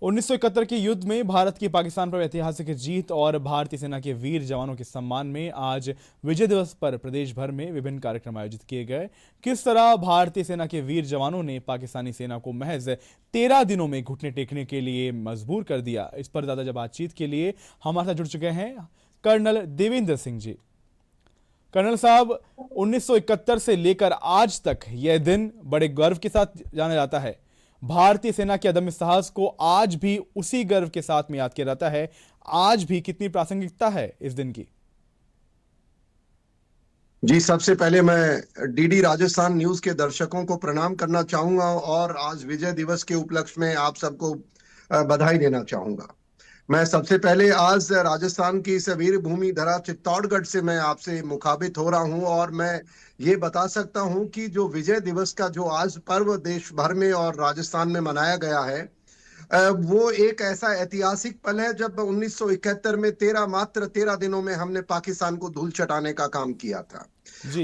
1971 के युद्ध में भारत की पाकिस्तान पर ऐतिहासिक जीत और भारतीय सेना के वीर जवानों के सम्मान में आज विजय दिवस पर प्रदेश भर में विभिन्न कार्यक्रम आयोजित किए गए। किस तरह भारतीय सेना के वीर जवानों ने पाकिस्तानी सेना को महज 13 दिनों में घुटने टेकने के लिए मजबूर कर दिया, इस पर ज्यादा बातचीत के लिए हमारे साथ जुड़ चुके हैं कर्नल देवेंद्र सिंह जी। कर्नल साहब, 1971 से लेकर आज तक यह दिन बड़े गर्व के साथ जाना जाता है। भारतीय सेना के अदम्य साहस को आज भी उसी गर्व के साथ में याद किया जाता है। आज भी कितनी प्रासंगिकता है इस दिन की? जी, सबसे पहले मैं डीडी राजस्थान न्यूज के दर्शकों को प्रणाम करना चाहूंगा और आज विजय दिवस के उपलक्ष्य में आप सबको बधाई देना चाहूंगा। मैं सबसे पहले आज राजस्थान की इस वीर भूमि धरा चित्तौड़गढ़ से मैं आपसे मुखातिब हो रहा हूं और मैं ये बता सकता हूं कि जो विजय दिवस का जो आज पर्व देश भर में और राजस्थान में मनाया गया है, वो एक ऐसा ऐतिहासिक पल है जब 1971 में मात्र 13 दिनों में हमने पाकिस्तान को धूल चटाने का काम किया था।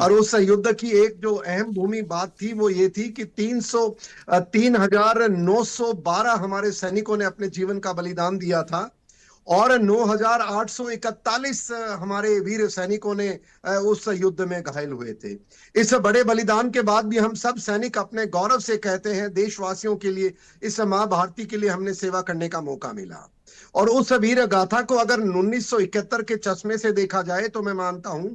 और उस युद्ध की एक जो अहम भूमि बात थी वो ये थी कि 3,912 हमारे सैनिकों ने अपने जीवन का बलिदान दिया था और 9,841 हमारे वीर सैनिकों ने उस युद्ध में घायल हुए थे। इस बड़े बलिदान के बाद भी हम सब सैनिक अपने गौरव से कहते हैं, देशवासियों के लिए, इस मां भारती के लिए हमने सेवा करने का मौका मिला। और उस वीर गाथा को अगर 1971 के चश्मे से देखा जाए तो मैं मानता हूं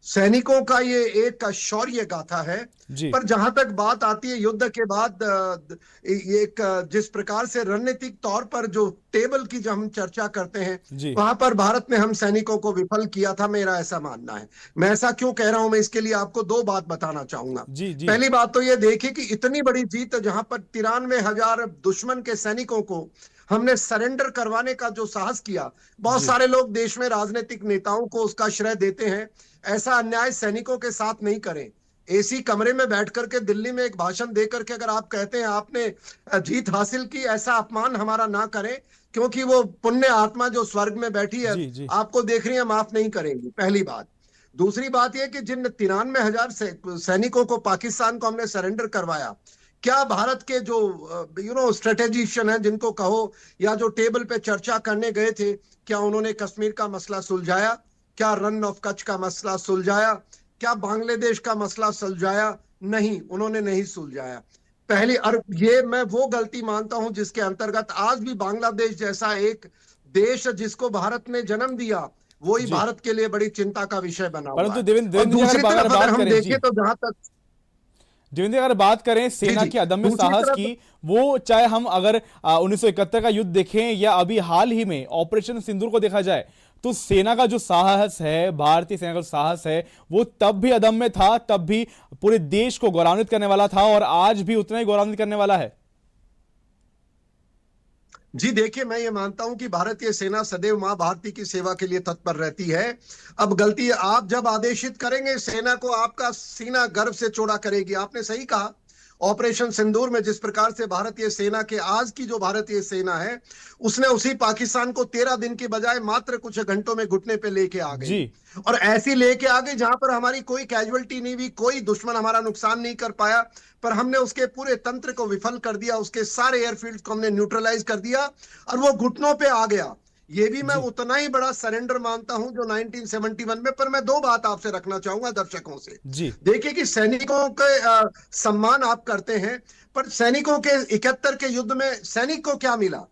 सैनिकों का ये एक शौर्य गाथा है। पर जहां तक बात आती है युद्ध के बाद एक जिस प्रकार से रणनीतिक तौर पर जो टेबल की जब हम चर्चा करते हैं वहां पर भारत ने हम सैनिकों को विफल किया था, मेरा ऐसा मानना है। मैं ऐसा क्यों कह रहा हूं, मैं इसके लिए आपको दो बात बताना चाहूंगा। पहली बात तो ये देखिए कि इतनी बड़ी जीत जहां पर 93,000 दुश्मन के सैनिकों को हमने सरेंडर करवाने का जो साहस किया, बहुत सारे लोग देश में राजनीतिक नेताओं को उसका श्रेय देते हैं। ऐसा अन्याय सैनिकों के साथ नहीं करें। एसी कमरे में बैठ करके दिल्ली में एक भाषण देकर के अगर आप कहते हैं आपने जीत हासिल की, ऐसा अपमान हमारा ना करें, क्योंकि वो पुण्य आत्मा जो स्वर्ग में बैठी है आपको देख रही है, माफ नहीं करेंगी। पहली बात। दूसरी बात यह कि जिन 93,000 सैनिकों को पाकिस्तान को हमने सरेंडर करवाया, क्या भारत के जो स्ट्रेटेजिशियन है जिनको कहो या जो टेबल पे चर्चा करने गए थे, क्या उन्होंने कश्मीर का मसला सुलझाया? क्या रन ऑफ कच्छ का मसला सुलझाया? क्या बांग्लादेश का मसला सुलझाया? नहीं, उन्होंने नहीं सुलझाया। पहली, और ये मैं वो गलती मानता हूं जिसके अंतर्गत आज भी बांग्लादेश जैसा एक देश जिसको भारत ने जन्म दिया, वही भारत के लिए बड़ी चिंता का विषय बना हुआ है। दूसरी तरफ अगर हम देखें तो जहां तक देवेंद्र, अगर बात करें सेना के अदम्य साहस की, वो चाहे हम अगर 1971 का युद्ध देखें या अभी हाल ही में ऑपरेशन सिंदूर को देखा जाए, तो सेना का जो साहस है, भारतीय सेना का जो साहस है, वो तब भी अदम्य था, तब भी पूरे देश को गौरवान्वित करने वाला था और आज भी उतना ही गौरवान्वित करने वाला है। जी देखिए, मैं ये मानता हूं कि भारतीय सेना सदैव मां भारती की सेवा के लिए तत्पर रहती है। अब गलती आप जब आदेशित करेंगे सेना को, आपका सीना गर्व से चौड़ा करेगी। आपने सही कहा, ऑपरेशन सिंदूर में जिस प्रकार से भारतीय सेना के आज की जो भारतीय सेना है उसने उसी पाकिस्तान को 13 दिन की बजाय मात्र कुछ घंटों में घुटने पे लेके आ गई, और ऐसी लेके आ गई जहां पर हमारी कोई कैजुअलिटी नहीं हुई, कोई दुश्मन हमारा नुकसान नहीं कर पाया, पर हमने उसके पूरे तंत्र को विफल कर दिया, उसके सारे एयरफील्ड को हमने न्यूट्रलाइज कर दिया और वो घुटनों पे आ गया। ये भी मैं उतना ही बड़ा सरेंडर मानता हूं जो 1971 में। पर मैं दो बात आपसे रखना चाहूंगा दर्शकों से। देखिए कि सैनिकों के सम्मान आप करते हैं, पर सैनिकों के 71 के युद्ध में सैनिक को क्या मिला?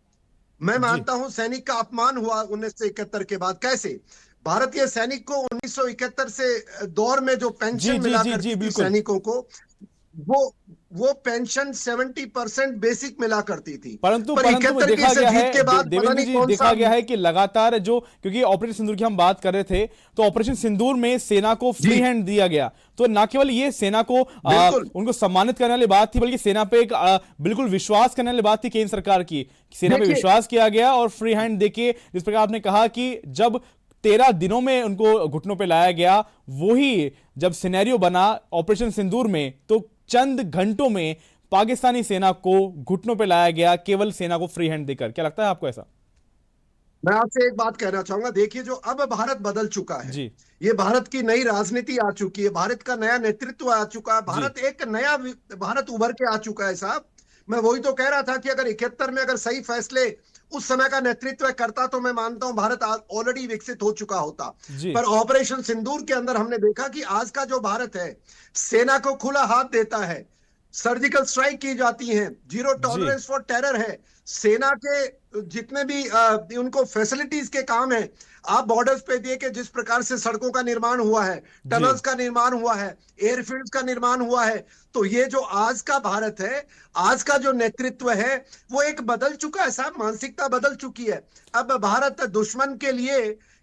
मैं मानता हूं सैनिक का अपमान हुआ 1971 के बाद। कैसे? भारतीय सैनिक को 1971 से दौर में जो पेंशन मिला करती थी सैनिकों को, वो पेंशन 70% बेसिक मिला करती थी। परंतु देखा गया है देवेंद्र जी, देखा गया है कि लगातार जो, क्योंकि ऑपरेशन सिंदूर की हम बात कर रहे थे, तो ऑपरेशन सिंदूर में सेना को फ्री हैंड दिया गया। तो ना केवल ये सेना को उनको सम्मानित करने वाली बात थी, बल्कि सेना पे एक बिल्कुल विश्वास करने वाली बात थी केंद्र सरकार की। सेना पे विश्वास किया गया और फ्री हैंड देके, जिस प्रकार आपने कहा कि जब 13 दिनों में उनको घुटनों पे लाया गया, वही जब सिनेरियो बना ऑपरेशन सिंदूर में, तो चंद घंटों में पाकिस्तानी सेना को घुटनों पे लाया गया, केवल सेना को फ्री हैंड देकर। क्या लगता है आपको ऐसा? मैं आपसे एक बात कहना चाहूंगा। देखिए, जो अब भारत बदल चुका है, ये भारत की नई राजनीति आ चुकी है, भारत का नया नेतृत्व आ चुका है, भारत एक नया भारत उभर के आ चुका है साहब। मैं वही तो कह रहा था कि अगर 71 में अगर सही फैसले उस समय का नेतृत्व करता तो मैं मानता हूं भारत ऑलरेडी विकसित हो चुका होता। जी पर ऑपरेशन सिंदूर के अंदर हमने देखा कि आज का जो भारत है, सेना को खुला हाथ देता है, सर्जिकल स्ट्राइक की जाती है, जीरो जी टॉलरेंस फॉर टेरर है, सेना के जितने भी उनको फैसिलिटीज के काम है, आप बॉर्डर्स पे देखिए जिस प्रकार से सड़कों का निर्माण हुआ है, जी टनल्स का निर्माण हुआ है, एयरफील्ड्स का निर्माण हुआ है। तो ये जो आज का भारत है, आज का जो नेतृत्व है, वो एक बदल चुका है साहब, मानसिकता बदल चुकी है। अब भारत दुश्मन के लिए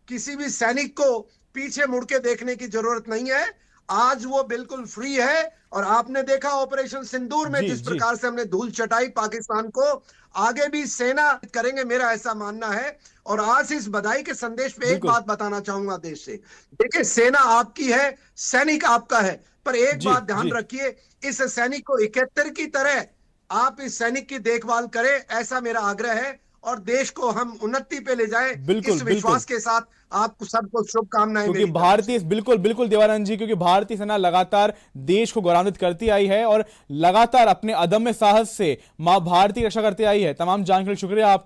किसी भी सैनिक को पीछे मुड़ के देखने की जरूरत नहीं है। आज वो बिल्कुल फ्री है। और आपने देखा ऑपरेशन सिंदूर में जी जिस जी प्रकार से हमने धूल चटाई पाकिस्तान को, आगे भी सेना करेंगे, मेरा ऐसा मानना है। और आज इस बधाई के संदेश पे एक बिल्कुल बात बताना चाहूंगा देश से, देखिए सेना आपकी है, सैनिक आपका है, पर एक जी बात ध्यान जी रखिए, इस सैनिक को 71 की तरह आप इस सैनिक की देखभाल करें, ऐसा मेरा आग्रह है। और देश को हम उन्नति पे ले जाएं, बिल्कुल इस बिल्कुल विश्वास के साथ आपको सबको शुभकामनाएं क्योंकि मेरी तरफ से। भारतीय बिल्कुल बिल्कुल देवानंद जी, क्योंकि भारतीय सेना लगातार देश को गौरवान्वित करती आई है और लगातार अपने अदम्य साहस से मां भारती की रक्षा करती आई है। तमाम जानकारी शुक्रिया आपका।